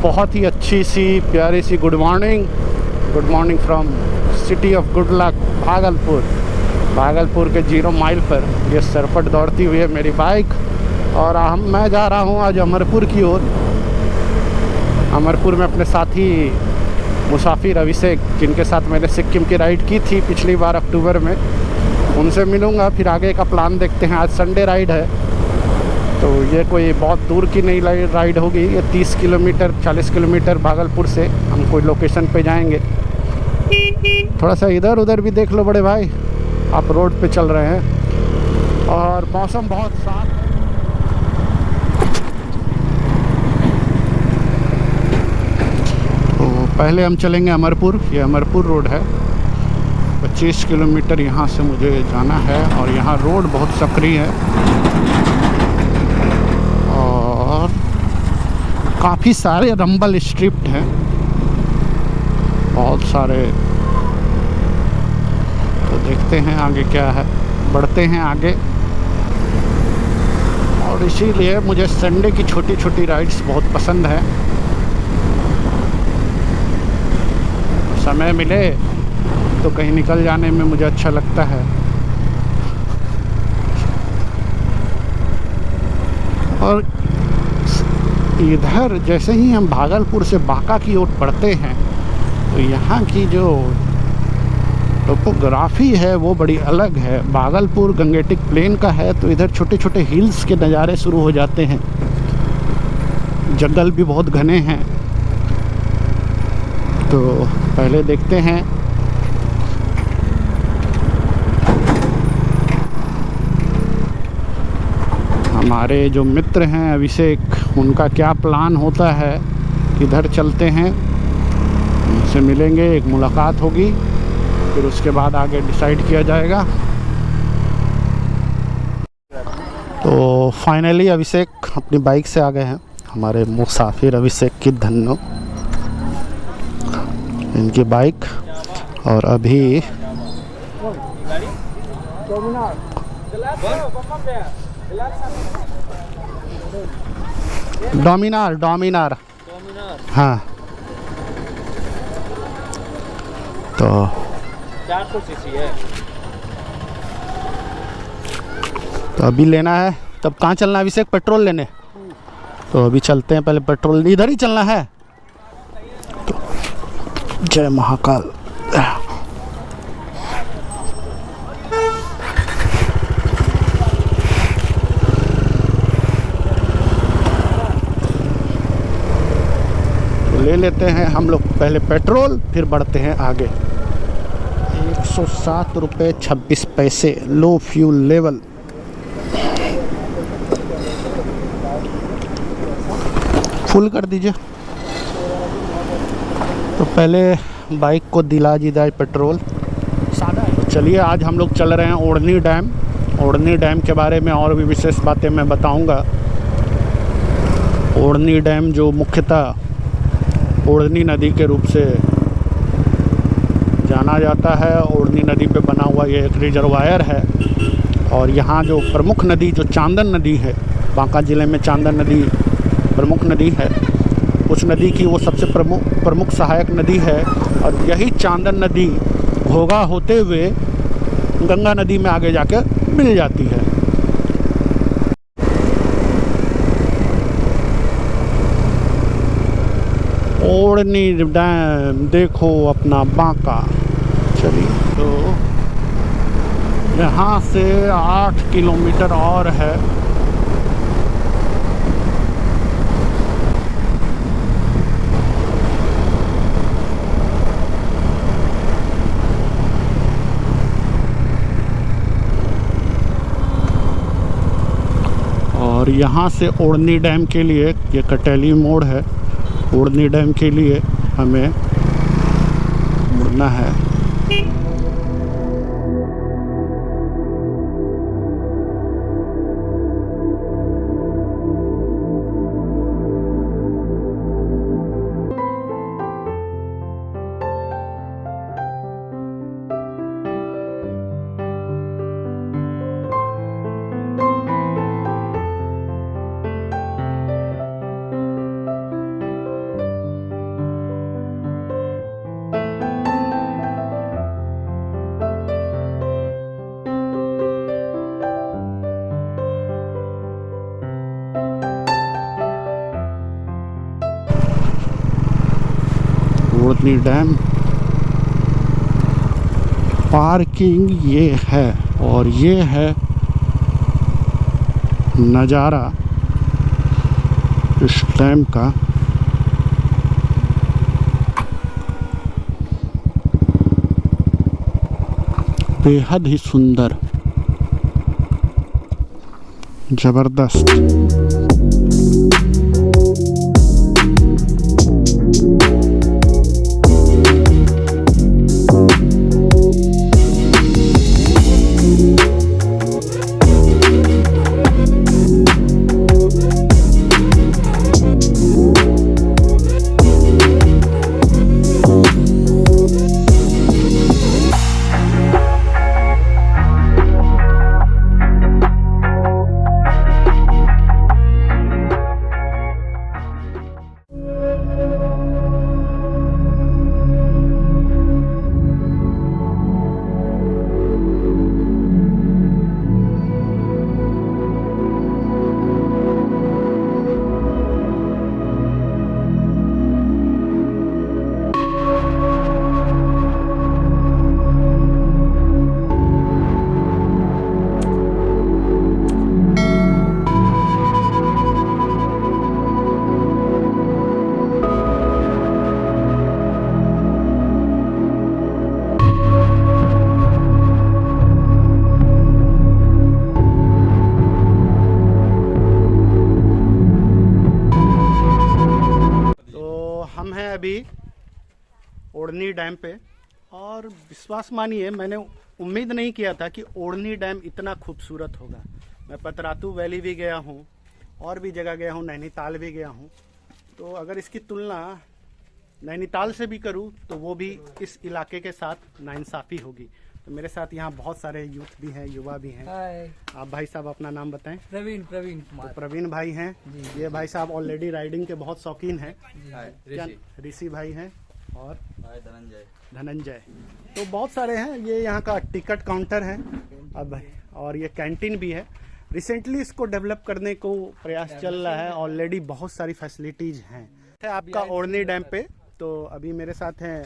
बहुत ही अच्छी सी प्यारी सी good morning from city of good luck Bhagalpur के 0 माइल पर ये सरपट दौड़ती हुई है मेरी बाइक। और मैं जा रहा हूँ आज अमरपुर की ओर। अमरपुर में अपने साथी मुसाफिर अभिषेक, जिनके साथ मैंने सिक्किम की राइड की थी पिछली बार अक्टूबर में, उनसे मिलूँगा। फिर आगे का प्लान देखते हैं। आज संडे राइड है तो ये कोई बहुत दूर की नहीं राइड होगी। ये 30 किलोमीटर 40 किलोमीटर भागलपुर से हम कोई लोकेशन पे जाएंगे। थोड़ा सा इधर उधर भी देख लो बड़े भाई, आप रोड पे चल रहे हैं और मौसम बहुत साफ है। तो पहले हम चलेंगे अमरपुर। ये अमरपुर रोड है, 25 किलोमीटर यहाँ से मुझे जाना है। और यहाँ रोड बहुत सक्रिय है और काफ़ी सारे रंबल स्ट्रिप्ट हैं, बहुत सारे। तो देखते हैं आगे क्या है, बढ़ते हैं आगे। और इसीलिए मुझे संडे की छोटी छोटी राइड्स बहुत पसंद है। समय मिले तो कहीं निकल जाने में मुझे अच्छा लगता है। और इधर जैसे ही हम भागलपुर से बांका की ओर बढ़ते हैं तो यहाँ की जो टोपोग्राफी है वो बड़ी अलग है। भागलपुर गंगेटिक प्लेन का है तो इधर छोटे छोटे हिल्स के नज़ारे शुरू हो जाते हैं। जंगल भी बहुत घने हैं। तो पहले देखते हैं हमारे जो मित्र हैं अभिषेक, उनका क्या प्लान होता है। इधर चलते हैं, उनसे मिलेंगे, एक मुलाकात होगी, फिर उसके बाद आगे डिसाइड किया जाएगा। तो फाइनली अभिषेक अपनी बाइक से आ गए हैं। हमारे मुसाफिर अभिषेक की धन्नो, इनकी बाइक। और अभी डोमिनार हाँ। तो 400 सीसी है। तो अभी लेना है। तब कहाँ चलना है अभिषेक? पेट्रोल लेने। तो अभी चलते हैं, पहले पेट्रोल इधर ही चलना है। तो जय महाकाल। ले लेते हैं हम लोग पहले पेट्रोल, फिर बढ़ते हैं आगे। 107 रुपये 26 पैसे लो फ्यूल लेवल। फुल कर दीजिए। तो पहले बाइक को दिला जाए पेट्रोल। सादा है। तो चलिए आज हम लोग चल रहे हैं ओढ़नी डैम। ओढ़नी डैम के बारे में और भी विशेष बातें मैं बताऊंगा। ओढ़नी डैम जो मुख्यतः ओढ़नी नदी के रूप से जाना जाता है। ओढ़नी नदी पे बना हुआ ये एक रिजर्वायर है। और यहाँ जो प्रमुख नदी जो चांदन नदी है, बांका ज़िले में चांदन नदी प्रमुख नदी है। उस नदी की वो सबसे प्रमुख सहायक नदी है। और यही चांदन नदी घोघा होते हुए गंगा नदी में आगे जाकर मिल जाती है। ओढ़नी डैम देखो अपना बांका। चलिए, तो यहाँ से 8 किलोमीटर और है। और यहाँ से ओढ़नी डैम के लिए ये कटेली मोड़ है। ओढ़नी डैम के लिए हमें मुड़ना है। ओढ़नी डैम पार्किंग ये है, और ये है नज़ारा इस डैम का। बेहद ही सुंदर, जबरदस्त। हम हैं अभी ओढ़नी डैम पे, और विश्वास मानिए मैंने उम्मीद नहीं किया था कि ओढ़नी डैम इतना खूबसूरत होगा। मैं पतरातू वैली भी गया हूँ और भी जगह गया हूँ, नैनीताल भी गया हूँ, तो अगर इसकी तुलना नैनीताल से भी करूँ तो वो भी इस इलाके के साथ नाइंसाफ़ी होगी। तो मेरे साथ यहाँ बहुत सारे यूथ भी हैं, युवा भी हैं। आप भाई साहब अपना नाम बताएं। प्रवीण कुमार। तो प्रवीण भाई हैं, ये भाई साहब ऑलरेडी राइडिंग के बहुत शौकीन हैं। ऋषि भाई हैं और धनंजय। तो बहुत सारे हैं। ये यहाँ का टिकट काउंटर है अब, और ये कैंटीन भी है। रिसेंटली इसको डेवलप करने को प्रयास चल रहा है, ऑलरेडी बहुत सारी फैसिलिटीज़ हैं आपका ओढ़नी डैम पे। तो अभी मेरे साथ हैं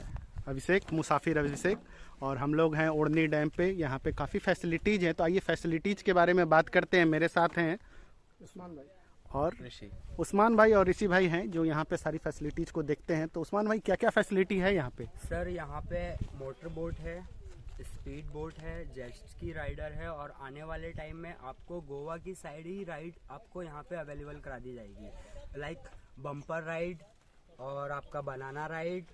अभिषेक, मुसाफिर अभिषेक, और हम लोग हैं ओढ़नी डैम पे। यहाँ पे काफ़ी फैसिलिटीज़ हैं, तो आइए फैसिलिटीज़ के बारे में बात करते हैं। मेरे साथ हैं उस्मान भाई और ऋषि। उस्मान भाई और ऋषि भाई हैं जो यहाँ पे सारी फैसिलिटीज़ को देखते हैं। तो उस्मान भाई क्या क्या फैसिलिटी है यहाँ पे? सर यहाँ पे मोटर बोट है, स्पीड बोट है, जेट स्की राइडर है, और आने वाले टाइम में आपको गोवा की साइड ही राइड आपको यहाँ पे अवेलेबल करा दी जाएगी, लाइक बम्पर राइड और आपका बनाना राइड,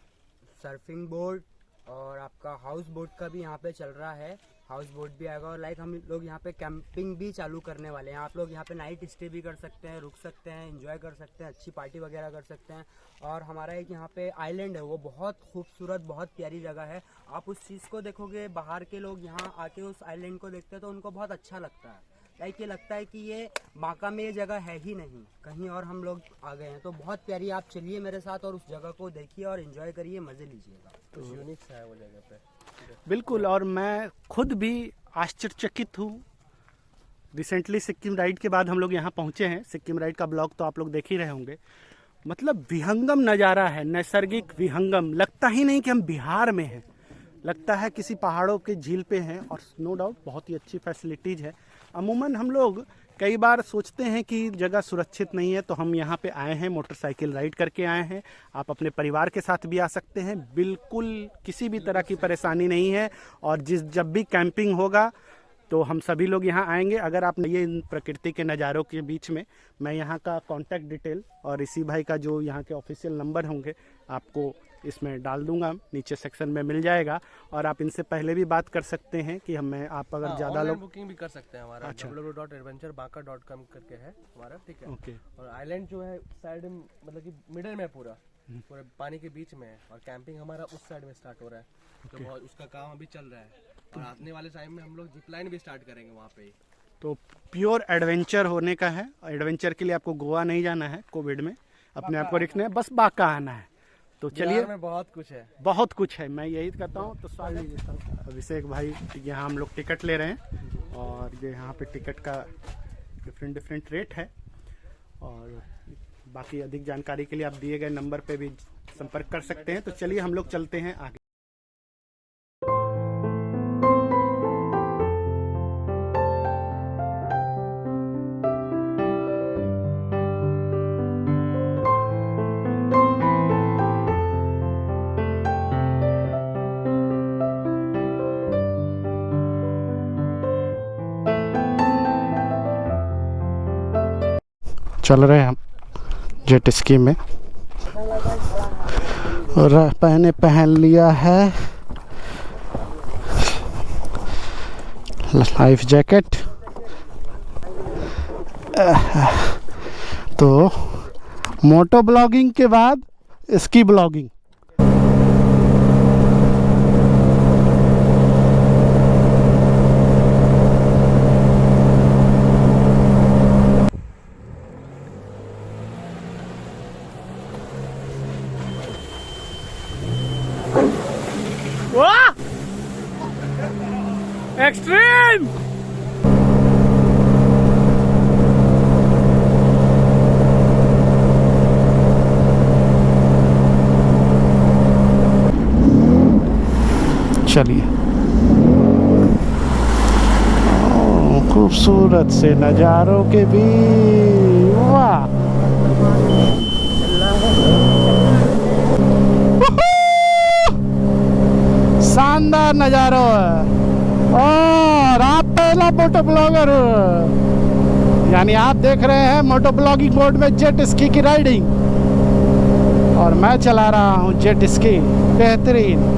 सर्फिंग बोट, और आपका हाउस बोट का भी यहाँ पे चल रहा है। हाउस बोट भी आएगा, और लाइक हम लोग यहाँ पे कैंपिंग भी चालू करने वाले हैं। आप लोग यहाँ पे नाइट स्टे भी कर सकते हैं, रुक सकते हैं, एंजॉय कर सकते हैं, अच्छी पार्टी वगैरह कर सकते हैं। और हमारा एक यहाँ पे आइलैंड है, वो बहुत खूबसूरत, बहुत प्यारी जगह है। आप उस चीज़ को देखोगे, बाहर के लोग यहाँ आके उस आइलैंड को देखते हैं तो उनको बहुत अच्छा लगता है। लाइक ये लगता है कि ये बांका में ये जगह है ही नहीं, कहीं और हम लोग आ गए हैं। तो बहुत प्यारी, आप चलिए मेरे साथ और उस जगह को देखिए और एंजॉय करिए, मज़े लीजिएगा। तो यूनिक सा है वो जगह पे। बिल्कुल, और मैं खुद भी आश्चर्यचकित हूँ। रिसेंटली सिक्किम राइड के बाद हम लोग यहाँ पहुँचे हैं। सिक्किम राइड का ब्लॉग तो आप लोग देख ही रहे होंगे। मतलब विहंगम नज़ारा है, नैसर्गिक विहंगम। लगता ही नहीं कि हम बिहार में हैं, लगता है किसी पहाड़ों के झील पे हैं। और नो डाउट बहुत ही अच्छी फैसिलिटीज़ है। अमूमन हम लोग कई बार सोचते हैं कि जगह सुरक्षित नहीं है, तो हम यहाँ पे आए हैं, मोटरसाइकिल राइड करके आए हैं। आप अपने परिवार के साथ भी आ सकते हैं, बिल्कुल किसी भी तरह की परेशानी नहीं है। और जब भी कैंपिंग होगा तो हम सभी लोग यहाँ आएंगे। अगर आप ये प्रकृति के नज़ारों के बीच में, मैं यहाँ का कॉन्टैक्ट डिटेल और ऋषि भाई का जो यहाँ के ऑफिशियल नंबर होंगे आपको इसमें डाल दूंगा, नीचे सेक्शन में मिल जाएगा। और आप इनसे पहले भी बात कर सकते हैं कि हमें आप अगर ज़्यादा लोग बुकिंग भी कर सकते हैं। हमारा www.adventurebaka.com करके है हमारा, ठीक है। ओके। और आइलैंड जो है साइड में, मतलब कि मिडिल में पूरा पानी के बीच में है, और कैंपिंग हमारा उस साइड में स्टार्ट हो रहा है। तो बहुत उसका काम अभी चल रहा है, और आने वाले टाइम में हम लोग जिप लाइन भी स्टार्ट करेंगे वहाँ पे। तो प्योर एडवेंचर होने का है। एडवेंचर के लिए आपको गोवा नहीं जाना है, कोविड में अपने आप को रखना है, बस बाका आना है। तो चलिए, बहुत कुछ है, बहुत कुछ है, मैं यही कहता हूँ। तो अभिषेक भाई, यहाँ हम लोग टिकट ले रहे हैं, और ये यहाँ पे टिकट का डिफरेंट रेट है। और बाकी अधिक जानकारी के लिए आप दिए गए नंबर पे भी संपर्क कर सकते हैं। तो चलिए हम लोग चलते हैं आगे। चल रहे हैं हम जेट स्की में और पहन लिया है लाइफ जैकेट। तो मोटो ब्लॉगिंग के बाद स्की ब्लॉगिंग। एक्सट्रीम चलिए। खूबसूरत से नज़ारों के बीच, वाह शानदार नज़ारा है। और आप पहला मोटो ब्लॉगर हो, यानी आप देख रहे हैं मोटो ब्लॉगिंग बोर्ड में जेट स्की की राइडिंग, और मैं चला रहा हूँ जेट स्की। बेहतरीन।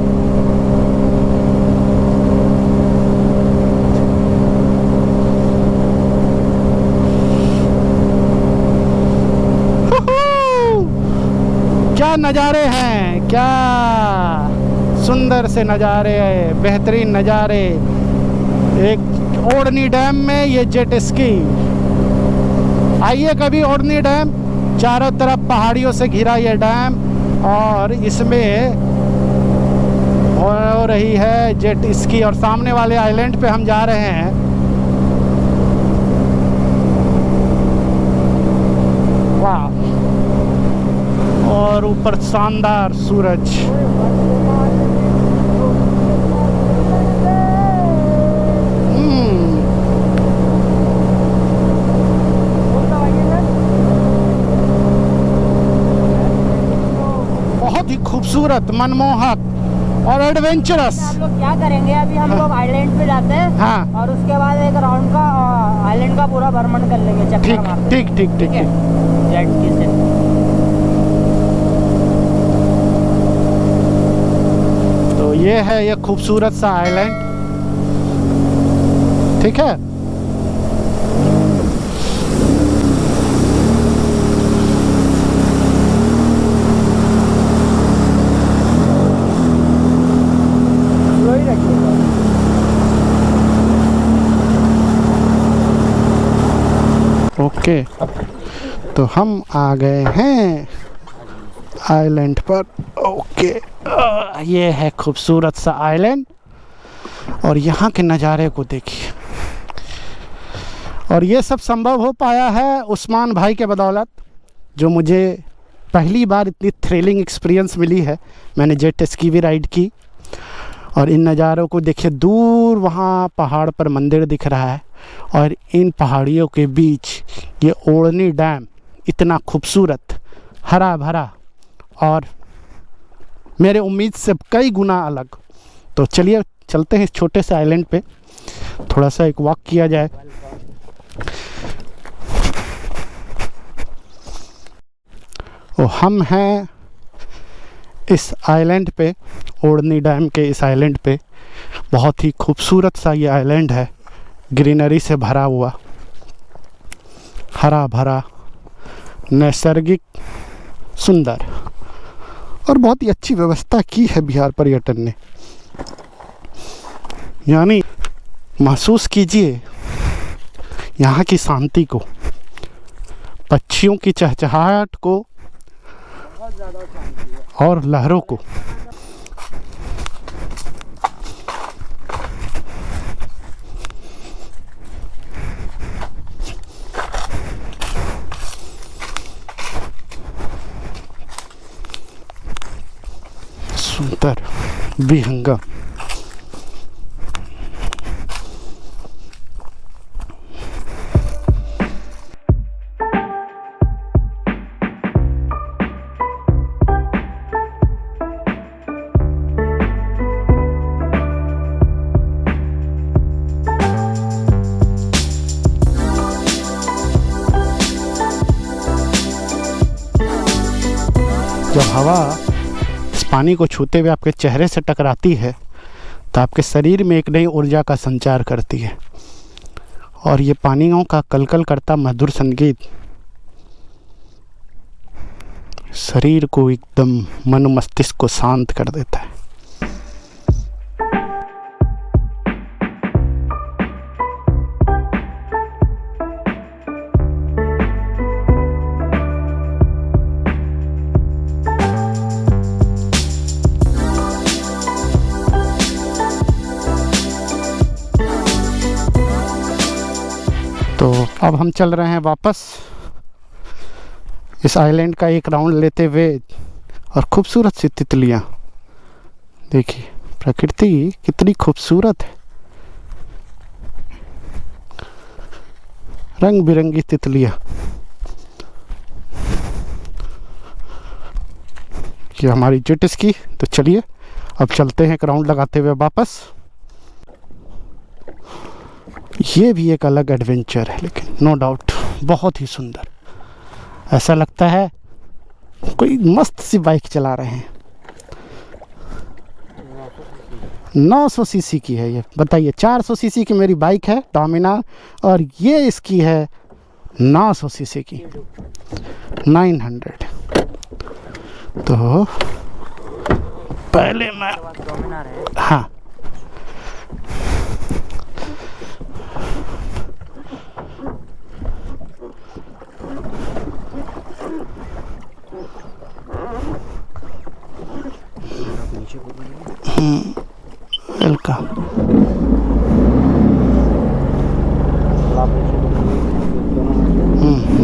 क्या नज़ारे हैं, क्या सुंदर से नज़ारे हैं, बेहतरीन नज़ारे। एक ओढ़नी डैम में ये जेट स्की। आइए कभी ओढ़नी डैम, चारों तरफ पहाड़ियों से घिरा ये डैम, और इसमें हो रही है जेट स्की। और सामने वाले आइलैंड पे हम जा रहे हैं। वाह, और ऊपर शानदार सूरज। बहुत ही खूबसूरत, मनमोहक और एडवेंचरस। हम लोग क्या करेंगे अभी, हम लोग आइलैंड पे जाते हैं। हाँ। और उसके बाद एक राउंड का आइलैंड का पूरा भ्रमण कर लेंगे, चक्कर मार ठीक ठीक ठीक ठीक। जेट स्की से। तो ये है ये खूबसूरत सा आइलैंड, ठीक है। ओके, तो हम आ गए हैं आइलैंड पर। ओके, ये है खूबसूरत सा आइलैंड, और यहाँ के नज़ारे को देखिए। और ये सब संभव हो पाया है उस्मान भाई के बदौलत, जो मुझे पहली बार इतनी थ्रिलिंग एक्सपीरियंस मिली है। मैंने जेट स्की भी राइड की, और इन नज़ारों को देखिए। दूर वहाँ पहाड़ पर मंदिर दिख रहा है, और इन पहाड़ियों के बीच ये ओढ़नी डैम, इतना खूबसूरत, हरा भरा, और मेरे उम्मीद से कई गुना अलग। तो चलिए चलते हैं इस छोटे से आइलैंड पे, थोड़ा सा एक वॉक किया जाए। और हम हैं इस आइलैंड पे, ओढ़नी डैम के इस आइलैंड पे। बहुत ही खूबसूरत सा ये आइलैंड है, ग्रीनरी से भरा हुआ, हरा भरा, नैसर्गिक, सुंदर, और बहुत ही अच्छी व्यवस्था की है बिहार पर्यटन ने। यानी महसूस कीजिए यहाँ की शांति को, पक्षियों की चहचहाहट को, और लहरों को। विहंगम। जब हवा इस पानी को छूते हुए आपके चेहरे से टकराती है तो आपके शरीर में एक नई ऊर्जा का संचार करती है, और ये पानियों का कलकल करता मधुर संगीत शरीर को एकदम मन मस्तिष्क को शांत कर देता है। तो अब हम चल रहे हैं वापस इस आइलैंड का एक राउंड लेते हुए, और खूबसूरत सी तितलियाँ देखिए, प्रकृति कितनी खूबसूरत है, रंग बिरंगी तितलियाँ। ये हमारी जेट स्की। तो चलिए अब चलते हैं एक राउंड लगाते हुए वापस। ये भी एक अलग एडवेंचर है, लेकिन नो डाउट बहुत ही सुंदर। ऐसा लगता है कोई मस्त सी बाइक चला रहे हैं। 900 सीसी की है ये, बताइए। 400 सीसी की मेरी बाइक है डोमिनार, और ये इसकी है 900 सीसी की 900। तो पहले मैं, हाँ, वेलकम।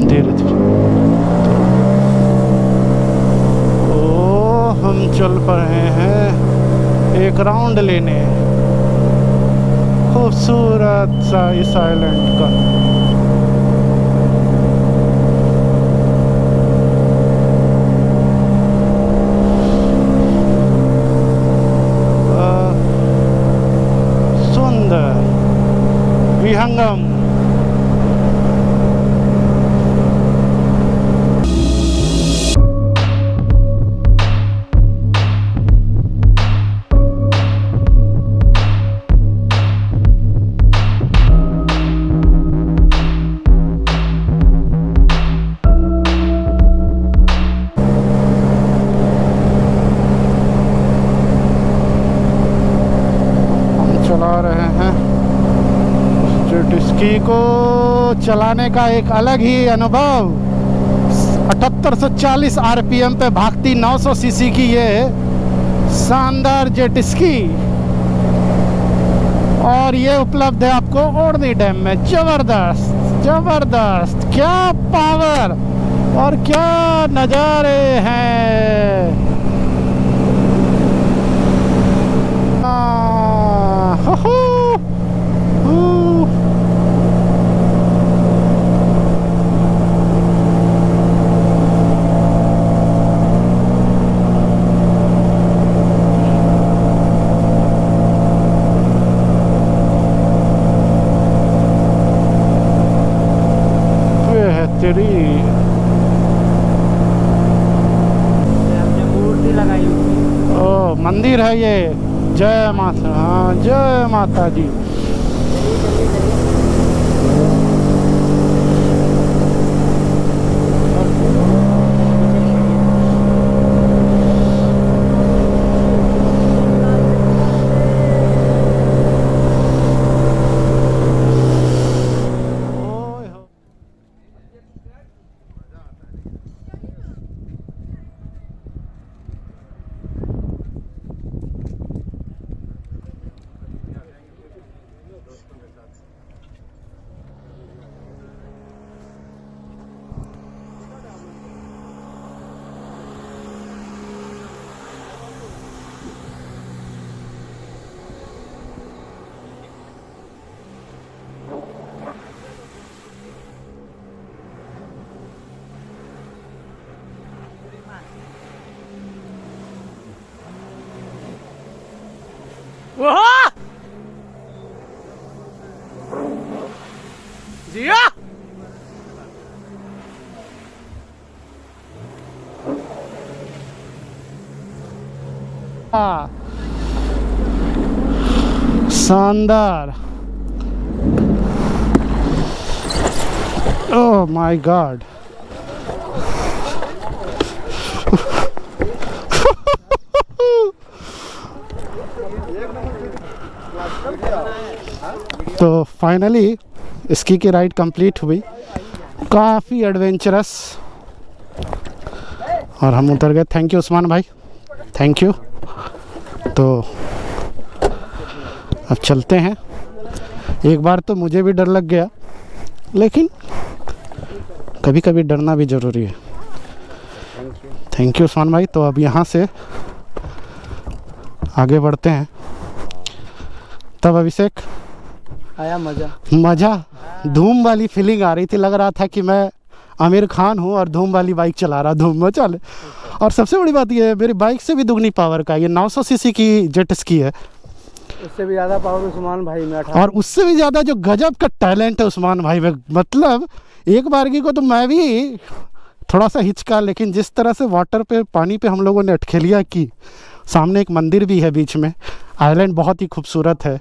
धीरे धीरे। ओ हम चल पड़े हैं एक राउंड लेने खूबसूरत सा इस आइलैंड का। विहंगम। हम चला रहे हैं जेट स्की को। चलाने का एक अलग ही अनुभव। 7840 आरपीएम पे भागती 900 सीसी की ये शानदार जेट स्की, और ये उपलब्ध है आपको ओढ़नी डैम में। जबरदस्त जबरदस्त, क्या पावर और क्या नज़ारे हैं। हो हो। तेरी मूर्ति लगाई हुई। ओ मंदिर है ये। जय माता, हाँ जय माता जी। जिया शानदार। ओह माय गॉड, तो फाइनली स्की की राइड कंप्लीट हुई, काफ़ी एडवेंचरस, और हम उतर गए। थैंक यू उस्मान भाई, थैंक यू। तो अब चलते हैं। एक बार तो मुझे भी डर लग गया, लेकिन कभी कभी डरना भी ज़रूरी है। थैंक यू उस्मान भाई। तो अब यहाँ से आगे बढ़ते हैं। तब अभिषेक आया मजा। मज़ा, धूम वाली फीलिंग आ रही थी, लग रहा था कि मैं आमिर खान हूँ और धूम वाली बाइक चला रहा, धूम में चल। और सबसे बड़ी बात ये है, मेरी बाइक से भी दुगनी पावर का, ये 900 सीसी की जेट स्की है, उससे भी ज़्यादा पावर उस्मान भाई में। और उससे भी ज़्यादा जो गजब का टैलेंट है उस्मान भाई में। मतलब एक बारगी को तो मैं भी थोड़ा सा हिचका, लेकिन जिस तरह से वाटर पे, पानी पे हम लोगों ने अटखेलियाँ की। सामने एक मंदिर भी है बीच में, आइलैंड बहुत ही खूबसूरत है।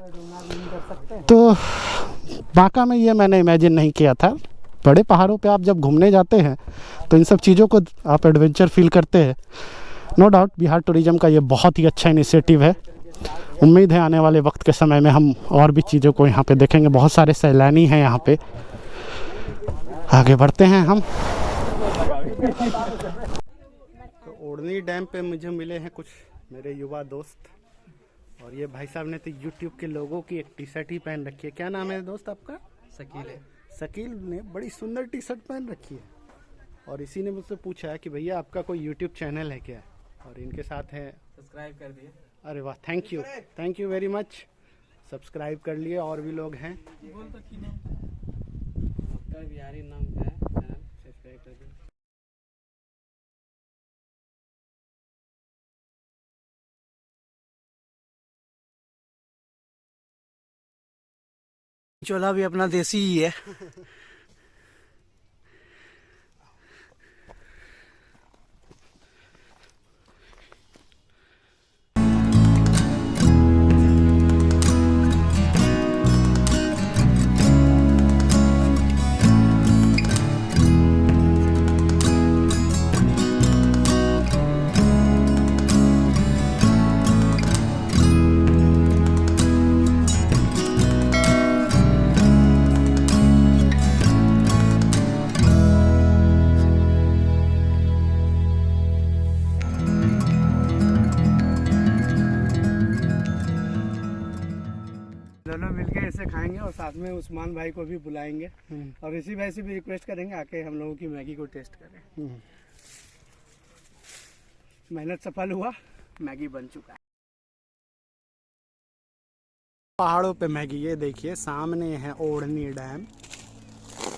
तो बांका में ये मैंने इमेजिन नहीं किया था। बड़े पहाड़ों पे आप जब घूमने जाते हैं तो इन सब चीज़ों को आप एडवेंचर फील करते हैं। नो डाउट बिहार टूरिज्म का ये बहुत ही अच्छा इनिशिएटिव है। उम्मीद है आने वाले वक्त के समय में हम और भी चीज़ों को यहाँ पे देखेंगे। बहुत सारे सैलानी हैं यहाँ पे। आगे बढ़ते हैं हम। तो ओढ़नी डैम पे मुझे मिले हैं कुछ मेरे युवा दोस्त, और ये भाई साहब ने तो यूट्यूब के लोगों की एक टी शर्ट ही पहन रखी है। क्या नाम है दोस्त आपका? शकील है। शकील ने बड़ी सुंदर टी शर्ट पहन रखी है, और इसी ने मुझसे पूछा है कि भैया आपका कोई यूट्यूब चैनल है क्या? और इनके साथ है, सब्सक्राइब कर दिए। अरे वाह, thank you very much. Subscribe कर लिए, और भी लोग हैं। बिहारी नाम का है चैनल, सब्सक्राइब कर दिए। चोला भी अपना देसी ही है। दोनों मिलके इसे खाएंगे और साथ में उस्मान भाई को भी बुलाएंगे, और इसी भाई से भी रिक्वेस्ट करेंगे आके हम लोगों की मैगी को टेस्ट करें। मेहनत सफल हुआ, मैगी बन चुका है। पहाड़ों पे मैगी। ये देखिए सामने है ओढ़नी डैम।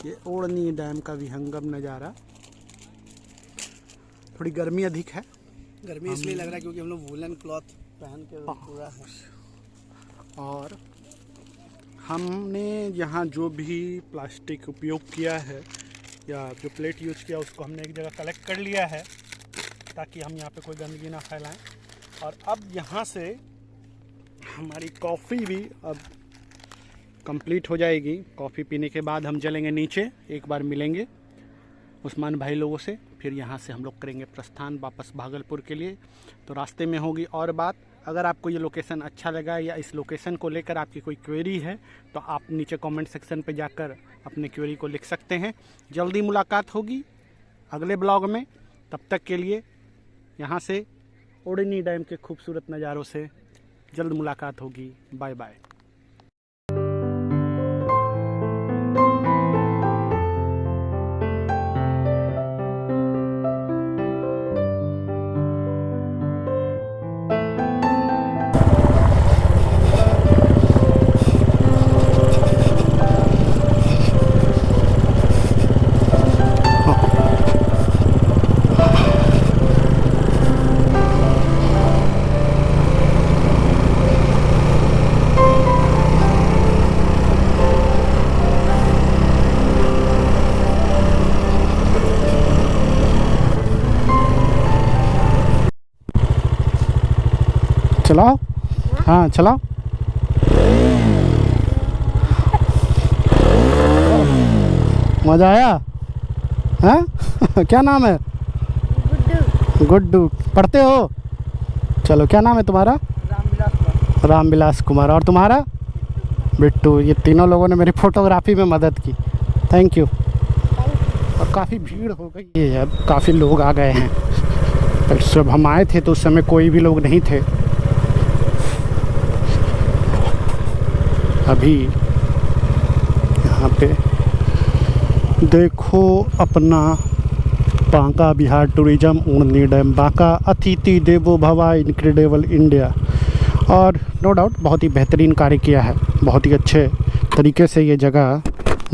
ये ओढ़नी डैम का विहंगम नज़ारा। थोड़ी गर्मी अधिक है। गर्मी इसलिए लग रहा है क्योंकि हम लोग वूलन क्लॉथ पहन के पूरा है। और हमने यहाँ जो भी प्लास्टिक उपयोग किया है या जो प्लेट यूज किया, उसको हमने एक जगह कलेक्ट कर लिया है ताकि हम यहाँ पे कोई गंदगी ना फैलाएं। और अब यहाँ से हमारी कॉफ़ी भी अब कंप्लीट हो जाएगी। कॉफ़ी पीने के बाद हम चलेंगे नीचे, एक बार मिलेंगे उस्मान भाई लोगों से, फिर यहाँ से हम लोग करेंगे प्रस्थान वापस भागलपुर के लिए। तो रास्ते में होगी और बात। अगर आपको ये लोकेशन अच्छा लगा या इस लोकेशन को लेकर आपकी कोई क्वेरी है तो आप नीचे कमेंट सेक्शन पे जाकर अपने क्वेरी को लिख सकते हैं। जल्दी मुलाकात होगी अगले ब्लॉग में। तब तक के लिए यहाँ से ओढ़नी डैम के खूबसूरत नज़ारों से जल्द मुलाकात होगी। Bye bye. चलाओ, हाँ चलाओ। मज़ा आया? हाँ क्या नाम है? गुड्डू। पढ़ते हो? चलो, क्या नाम है तुम्हारा? रामविलास कुमार। और तुम्हारा? बिट्टू। ये तीनों लोगों ने मेरी फ़ोटोग्राफी में मदद की, थैंक यू। और काफ़ी भीड़ हो गई है, अब काफ़ी लोग आ गए हैं। तो जब हम आए थे तो उस समय कोई भी लोग नहीं थे। अभी यहाँ पे देखो अपना बांका बिहार टूरिज्म उड़नी डैम, बांका अतिथि देवो भव इनक्रेडिबल इंडिया। और नो डाउट बहुत ही बेहतरीन कार्य किया है, बहुत ही अच्छे तरीके से ये जगह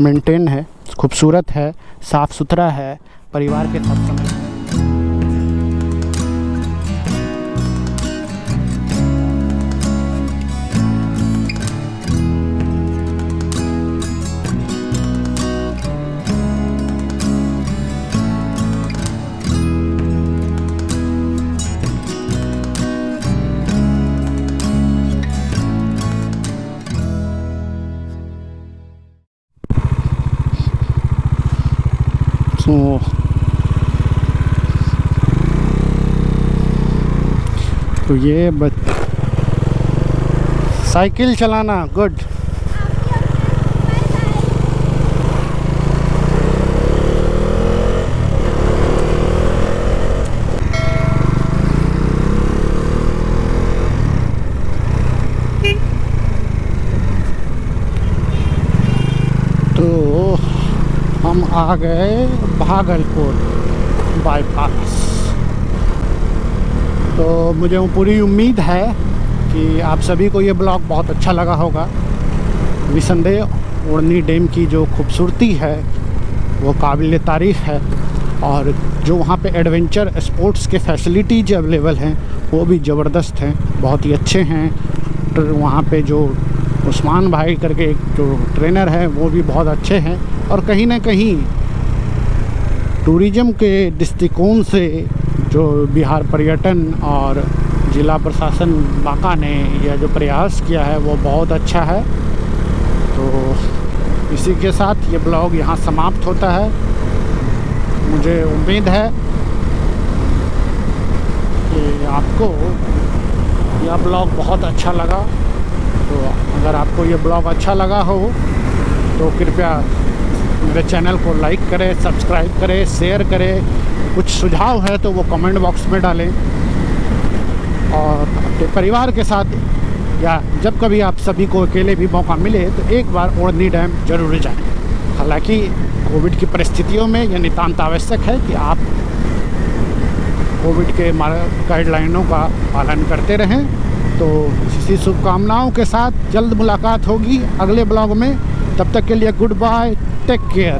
मेंटेन है, खूबसूरत है, साफ़ सुथरा है, परिवार के साथ समय। तो ये साइकिल चलाना गुड। तो हम आ गए भागलपुर बाईपास। तो मुझे पूरी उम्मीद है कि आप सभी को ये ब्लॉग बहुत अच्छा लगा होगा। निसंदेह उड़नी डैम की जो खूबसूरती है वो काबिल तारीफ़ है, और जो वहाँ पे एडवेंचर स्पोर्ट्स के फैसिलिटीज अवेलेबल हैं वो भी ज़बरदस्त हैं, बहुत ही अच्छे हैं। तो वहाँ पे जो उस्मान भाई करके एक जो ट्रेनर है वो भी बहुत अच्छे हैं। और कहीं ना कहीं टूरिज़्म के दृष्टिकोण से जो बिहार पर्यटन और ज़िला प्रशासन बांका ने यह जो प्रयास किया है वो बहुत अच्छा है। तो इसी के साथ ये ब्लॉग यहाँ समाप्त होता है। मुझे उम्मीद है कि आपको यह ब्लॉग बहुत अच्छा लगा। तो अगर आपको ये ब्लॉग अच्छा लगा हो तो कृपया मेरे चैनल को लाइक करें, सब्सक्राइब करें, शेयर करें। कुछ सुझाव है तो वो कमेंट बॉक्स में डालें, और अपने परिवार के साथ या जब कभी आप सभी को अकेले भी मौका मिले तो एक बार उड़नी डैम जरूर जाएं। हालांकि कोविड की परिस्थितियों में यह नितांत आवश्यक है कि आप कोविड के गाइडलाइनों का पालन करते रहें। तो इसी शुभकामनाओं के साथ जल्द मुलाकात होगी अगले ब्लॉग में। तब तक के लिए गुड बाय, टेक केयर।